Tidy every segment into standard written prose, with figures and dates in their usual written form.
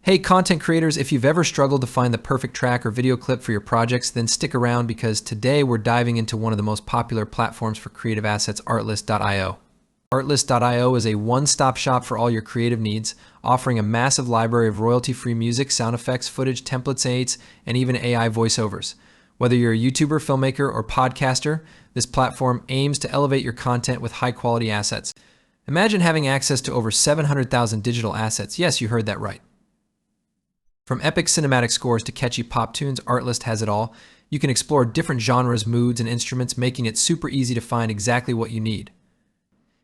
Hey, content creators, if you've ever struggled to find the perfect track or video clip for your projects, then stick around because today we're diving into one of the most popular platforms for creative assets, Artlist.io. Artlist.io is a one-stop shop for all your creative needs, offering a massive library of royalty-free music, sound effects, footage, templates, aids, and even AI voiceovers. Whether you're a YouTuber, filmmaker, or podcaster, this platform aims to elevate your content with high-quality assets. Imagine having access to over 700,000 digital assets. Yes, you heard that right. From epic cinematic scores to catchy pop tunes, Artlist has it all. You can explore different genres, moods, and instruments, making it super easy to find exactly what you need.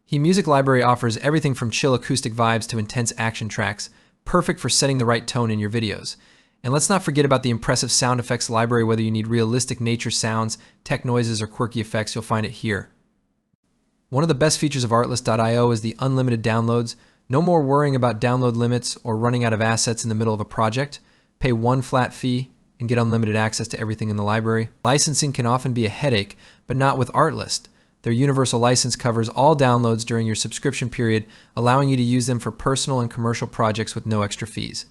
The music library offers everything from chill acoustic vibes to intense action tracks, perfect for setting the right tone in your videos. And let's not forget about the impressive sound effects library. Whether you need realistic nature sounds, tech noises, or quirky effects, you'll find it here. One of the best features of Artlist.io is the unlimited downloads. No more worrying about download limits or running out of assets in the middle of a project. Pay one flat fee and get unlimited access to everything in the library. Licensing can often be a headache, but not with Artlist. Their universal license covers all downloads during your subscription period, allowing you to use them for personal and commercial projects with no extra fees.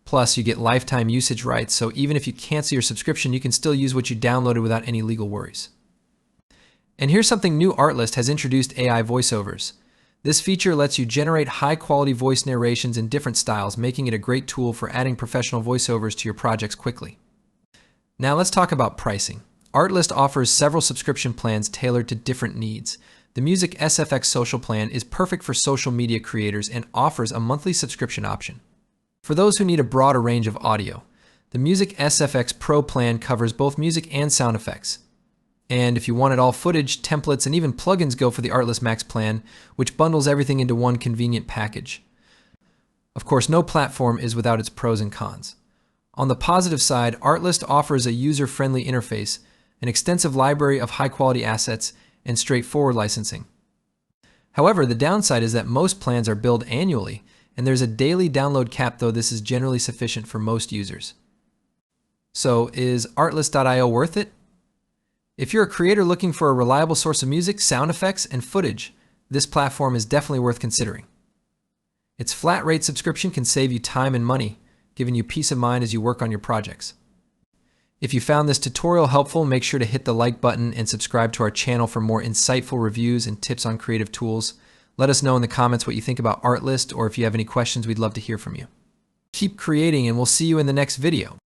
Plus, you get lifetime usage rights, so even if you cancel your subscription, you can still use what you downloaded without any legal worries. And here's something new: Artlist has introduced AI voiceovers. This feature lets you generate high-quality voice narrations in different styles, making it a great tool for adding professional voiceovers to your projects quickly. Now let's talk about pricing. Artlist offers several subscription plans tailored to different needs. The Music SFX Social plan is perfect for social media creators and offers a monthly subscription option. For those who need a broader range of audio, the Music SFX Pro plan covers both music and sound effects. And if you wanted all footage, templates, and even plugins, go for the Artlist Max plan, which bundles everything into one convenient package. Of course, no platform is without its pros and cons. On the positive side, Artlist offers a user-friendly interface, an extensive library of high-quality assets, and straightforward licensing. However, the downside is that most plans are billed annually, and there's a daily download cap, though this is generally sufficient for most users. So, is Artlist.io worth it? If you're a creator looking for a reliable source of music, sound effects, and footage, this platform is definitely worth considering. Its flat rate subscription can save you time and money, giving you peace of mind as you work on your projects. If you found this tutorial helpful, make sure to hit the like button and subscribe to our channel for more insightful reviews and tips on creative tools. Let us know in the comments what you think about Artlist, or if you have any questions, we'd love to hear from you. Keep creating, and we'll see you in the next video.